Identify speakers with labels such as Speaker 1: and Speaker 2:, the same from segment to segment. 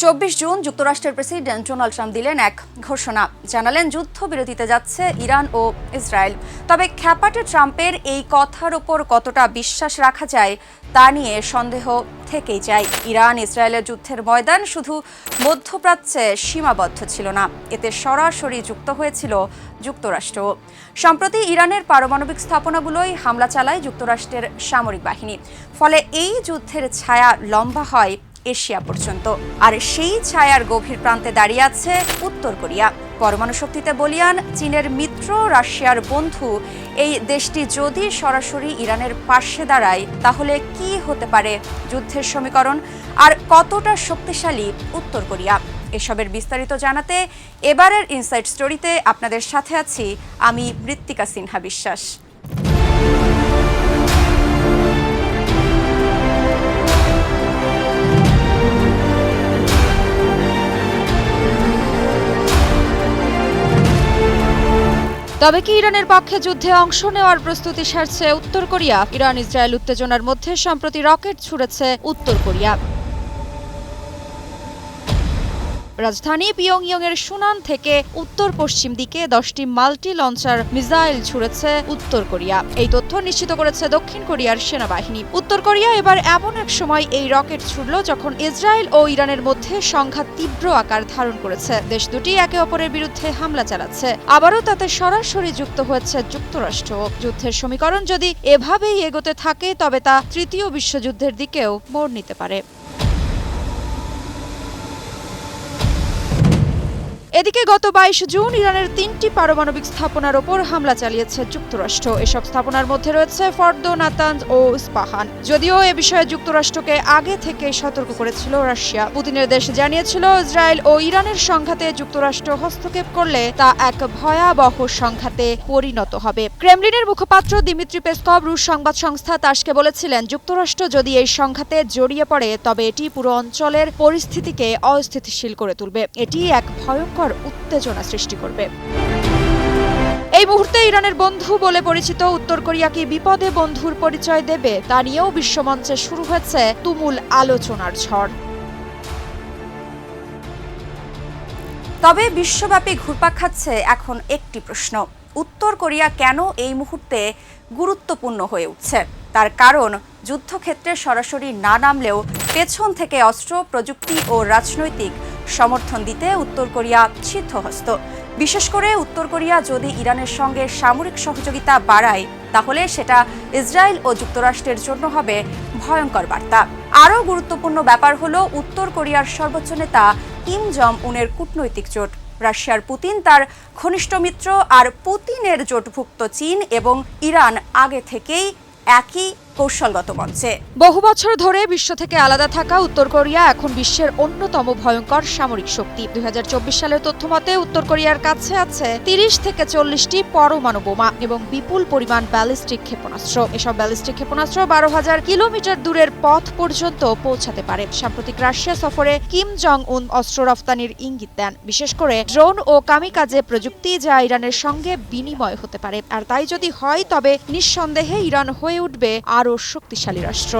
Speaker 1: 24 June যুক্তরাষ্ট্রের president Donald Trump দিলেন এক ঘোষণা, জানালেন যুদ্ধবিরতিতে যাচ্ছে ইরান ও ইসরায়েল। তবে খ্যাপাটে ট্রাম্পের এই কথার ওপর কতটা বিশ্বাস রাখা যায় তা নিয়ে সন্দেহ থেকেই যায়। ইরান ইসরায়েলের যুদ্ধের ময়দান শুধু মধ্যপ্রাচ্যে সীমাবদ্ধ ছিল না, এতে সরাসরি যুক্ত হয়েছিল যুক্তরাষ্ট্র। সম্প্রতি ইরানের পারমাণবিক স্থাপনাগুলোয় হামলা চালায় যুক্তরাষ্ট্রের সামরিক বাহিনী, ফলে এই যুদ্ধের ছায়া লম্বা হয় এশিয়া পর্যন্ত। আর সেই ছায়ার গভীর প্রান্তে দাঁড়িয়ে আছে উত্তর কোরিয়া, পরমাণু শক্তিতে বলীয়ান, চীনের মিত্র, রাশিয়ার বন্ধু। এই দেশটি যদি সরাসরি ইরানের পাশে দাঁড়ায়, তাহলে কি হতে পারে যুদ্ধের সমীকরণ, আর কতটা শক্তিশালী উত্তর কোরিয়া? এসবের বিস্তারিত জানাতে এবারের ইনসাইট স্টোরিতে আপনাদের সাথে আছি আমি মৃত্তিকা সিনহা বিশ্বাস। তবে কি ইরানের পক্ষে যুদ্ধে অংশ নেওয়ার প্রস্তুতি সারছে উত্তর কোরিয়া? ইরান ইসরায়েল উত্তেজনার মধ্যে সম্প্রতি রকেট ছুড়েছে উত্তর কোরিয়া। রাজধানী পিয়ংইয়ংয়ের সুনান থেকে উত্তর পশ্চিম দিকে 10টি মাল্টি লঞ্চার মিসাইল ছুড়েছে উত্তর কোরিয়া। এই তথ্য নিশ্চিত করেছে দক্ষিণ কোরিয়ার সেনাবাহিনী। উত্তর কোরিয়া এবার এমন এক সময় এই রকেট ছুড়ল যখন ইসরায়েল ও ইরানের মধ্যে সংঘাত তীব্র আকার ধারণ করেছে। দেশ দুটি একে অপরের বিরুদ্ধে হামলা চালাচ্ছে, আবারও তাতে সরাসরি যুক্ত হয়েছে যুক্তরাষ্ট্র। যুদ্ধের সমীকরণ যদি এভাবেই এগোতে থাকে, তবে তা তৃতীয় বিশ্বযুদ্ধের দিকেও মোড় নিতে পারে। এদিকে গত 22 জুন ইরানের 3টি পারমাণবিক স্থাপনার ওপর হামলা চালিয়েছে যুক্তরাষ্ট্র। এসব স্থাপনার মধ্যে রয়েছে ফর্দো, নাতানজ ও ইস্পাহান। যদিও এ বিষয়ে যুক্তরাষ্ট্রকে আগে থেকে সতর্ক করেছিল রাশিয়া। পুতিনের দেশ জানিয়েছিল, ইসরায়েল ও ইরানের সংঘাতে যুক্তরাষ্ট্র হস্তক্ষেপ করলে তা এক ভয়াবহ সংঘাতে পরিণত হবে। ক্রেমলিনের মুখপাত্র দিমিত্রি পেসকভ রুশ সংবাদ সংস্থা তাসকে বলেছিলেন, যুক্তরাষ্ট্র যদি এই সংঘাতে জড়িয়ে পড়ে, তবে এটি পুরো অঞ্চলের পরিস্থিতিকে অস্থিতিশীল করে তুলবে। এটি এক ভয়ঙ্কর উত্তেজনা সৃষ্টি করবে। এই মুহূর্তে ইরানের বন্ধু বলে পরিচিত উত্তর কোরিয়া কি বিপদে বন্ধুর পরিচয় দেবে, তা নিয়েও বিশ্বমঞ্চে শুরু হয়েছে তুমুল আলোচনার ঝড়। তবে বিশ্বব্যাপী ঘুরপাক খাচ্ছে এখন একটি প্রশ্ন: উত্তর কোরিয়া কেন এই মুহূর্তে গুরুত্বপূর্ণ হয়ে উঠছে? তার কারণ, যুদ্ধক্ষেত্রে সরাসরি না নামলেও পেছন থেকে অস্ত্র, প্রযুক্তি ও রাজনৈতিক সমর্থন দিতে উত্তর কোরিয়া সিদ্ধহস্ত। বিশেষ করে উত্তর কোরিয়া যদি ইরানের সঙ্গে সামরিক সহযোগিতা বাড়ায়, তাহলে সেটা ইসরায়েল ও যুক্তরাষ্ট্রের জন্য হবে ভয়ঙ্কর বার্তা। আরও গুরুত্বপূর্ণ ব্যাপার হলো, উত্তর কোরিয়ার সর্বোচ্চ নেতা কিম জং উনের কূটনৈতিক জোট, রাশিয়ার পুতিন তার ঘনিষ্ঠ মিত্র, আর পুতিনের জোটভুক্ত চীন এবং ইরান আগে থেকেই একই কৌশলগত মঞ্চে। বহু বছর ধরে বিশ্ব থেকে আলাদা থাকা উত্তর কোরিয়া এখন বিশ্বের অন্যতম ভয়ঙ্কর সামরিক শক্তি। 2024 সালের তথ্যমতে উত্তর কোরিয়ার কাছে আছে 30 থেকে 40টি পরমাণু বোমা এবং বিপুল পরিমাণ ব্যালিস্টিক ক্ষেপণাস্ত্র। এসব ব্যালিস্টিক ক্ষেপণাস্ত্র 12,000 কিলোমিটার দূরের পথ পর্যন্ত পৌঁছাতে পারে। সাম্প্রতিক রাশিয়া সফরে কিম জং উন অস্ত্র রফতানির ইঙ্গিত দেন, বিশেষ করে ড্রোন ও কামিকাজে প্রযুক্তি, যা ইরানের সঙ্গে বিনিময় হতে পারে। আর তাই যদি হয়, তবে নিঃসন্দেহে ইরান হয়ে উঠবে আরও শক্তিশালী রাষ্ট্র।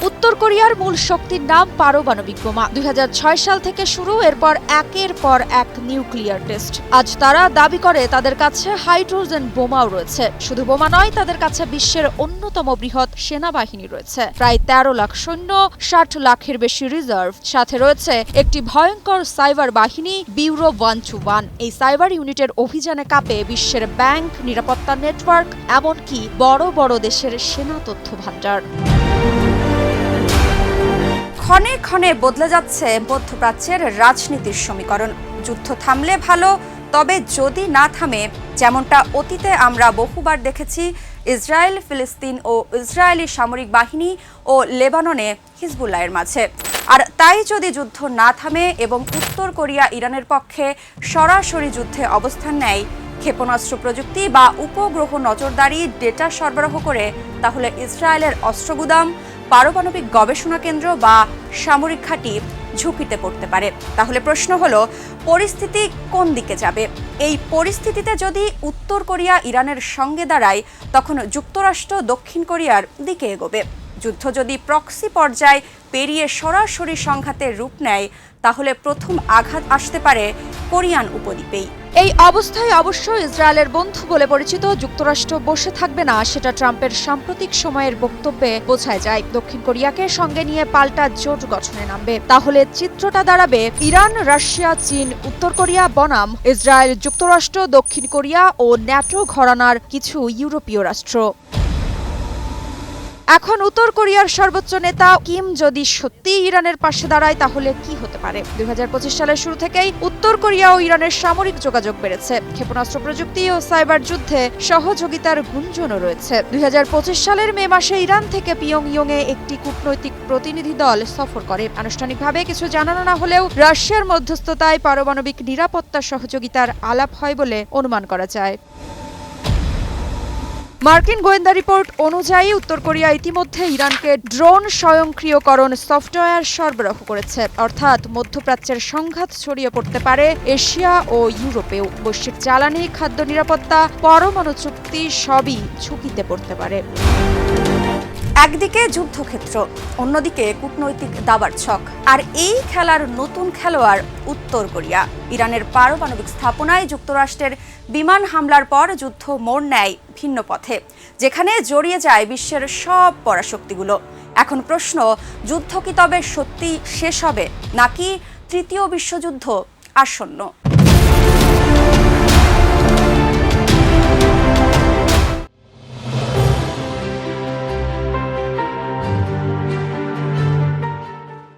Speaker 1: উত্তর কোরিয়ার মূল শক্তির নাম পারমাণবিক বোমা। 2006 সাল থেকে শুরু, এরপর একের পর এক নিউক্লিয়ার টেস্ট। আজ তারা দাবি করে তাদের কাছে হাইড্রোজেন বোমাও রয়েছে। শুধু বোমা নয়, তাদের কাছে বিশ্বের অন্যতম বৃহৎ সেনাবাহিনী রয়েছে, প্রায় 13 লাখ সৈন্য, 60 লাখের বেশি রিজার্ভ। সাথে রয়েছে একটি ভয়ঙ্কর সাইবার বাহিনী, ব্যুরো 121। এই সাইবার ইউনিটের অভিযানে কাঁপে বিশ্বের ব্যাংক, নিরাপত্তা নেটওয়ার্ক, এমনকি বড় বড় দেশের সেনা তথ্য ভাণ্ডার। ক্ষণে ক্ষণে বদলে যাচ্ছে মধ্যপ্রাচ্যের রাজনীতির সমীকরণ। যুদ্ধ থামলে ভালো, তবে যদি না থামে, যেমনটা অতীতে আমরা বহুবার দেখেছি ইসরায়েল, ফিলিস্তিন ও ইসরায়েলি সামরিক বাহিনী ও লেবাননে হিজবুল্লাহের মাঝে। আর তাই যদি যুদ্ধ না থামে এবং উত্তর কোরিয়া ইরানের পক্ষে সরাসরি যুদ্ধে অবস্থান নেয়, ক্ষেপণাস্ত্র প্রযুক্তি বা উপগ্রহ নজরদারি, ডেটা সরবরাহ করে, তাহলে ইসরায়েলের অস্ত্রগুদাম, পারমাণবিক গবেষণা কেন্দ্র বা সামরিক ঘাঁটি ঝুঁকিতে পড়তে পারে। তাহলে প্রশ্ন হলো, পরিস্থিতি কোন দিকে যাবে? এই পরিস্থিতিতে যদি উত্তর কোরিয়া ইরানের সঙ্গে দাঁড়ায়, তখন যুক্তরাষ্ট্র দক্ষিণ কোরিয়ার দিকে এগোবে। যুদ্ধ যদি প্রক্সি পর্যায় পেরিয়ে সরাসরি সংঘাতের রূপ নেয় তাহলে প্রথম আঘাত আসতে পারে কোরিয়ান উপদ্বীপেই।
Speaker 2: এই অবস্থায় অবশ্য ইসরায়েলের বন্ধু বলে পরিচিত যুক্তরাষ্ট্র বসে থাকবে না, সেটা ট্রাম্পের সাম্প্রতিক সময়ের বক্তব্যে বোঝা যায়। দক্ষিণ কোরিয়াকে সঙ্গে নিয়ে পাল্টা জোট গঠনে নামবে। তাহলে চিত্রটা দাঁড়াবে ইরান, রাশিয়া, চীন, উত্তর কোরিয়া বনাম ইসরায়েল, যুক্তরাষ্ট্র, দক্ষিণ কোরিয়া ও ন্যাটো ঘরানার কিছু ইউরোপীয় রাষ্ট্র। এখন উত্তর কোরিয়ার সর্বোচ্চ নেতা কিম যদি সত্যিই ইরানের পাশে দাঁড়ায় তাহলে কি হতে পারে? 2025 সালের শুরু থেকেই উত্তর কোরিয়া ও ইরানের সামরিক যোগাযোগ বেড়েছে। ক্ষেপণাস্ত্র প্রযুক্তি ও সাইবার যুদ্ধে সহযোগিতার গুঞ্জনও রয়েছে। 2025 সালের মে মাসে ইরান থেকে পিয়ংইয়ংয়ে একটি কূটনৈতিক প্রতিনিধি দল সফর করে। আনুষ্ঠানিকভাবে কিছু জানানো না হলেও রাশিয়ার মধ্যস্থতায় পারমাণবিক নিরাপত্তা সহযোগিতার আলাপ হয় বলে অনুমান করা যায়। মার্কিন গোয়েন্দা রিপোর্ট অনুযায়ী উত্তর কোরিয়া ইতিমধ্যে ইরানকে ড্রোন স্বয়ংক্রিয়করণ সফটওয়্যার সরবরাহ করেছে, অর্থাৎ মধ্যপ্রাচ্যের সংঘাত ছড়িয়ে পড়তে পারে এশিয়া ও ইউরোপেও। বৈশ্বিক জ্বালানি, খাদ্য নিরাপত্তা, পরমাণু চুক্তি সবই ঝুঁকিতে পড়তে পারে।
Speaker 1: একদিকে যুদ্ধক্ষেত্র, অন্যদিকে কূটনৈতিক দাবার ছক, আর এই খেলার নতুন খেলোয়াড় উত্তর কোরিয়া। ইরানের পারমাণবিক স্থাপনায় যুক্তরাষ্ট্রের বিমান হামলার পর যুদ্ধ মোড় নেয় ভিন্ন পথে, যেখানে জড়িয়ে যায় বিশ্বের সব পরাশক্তিগুলো। এখন প্রশ্ন, যুদ্ধ কি তবে সত্যি শেষ হবে নাকি তৃতীয় বিশ্বযুদ্ধ আসন্ন?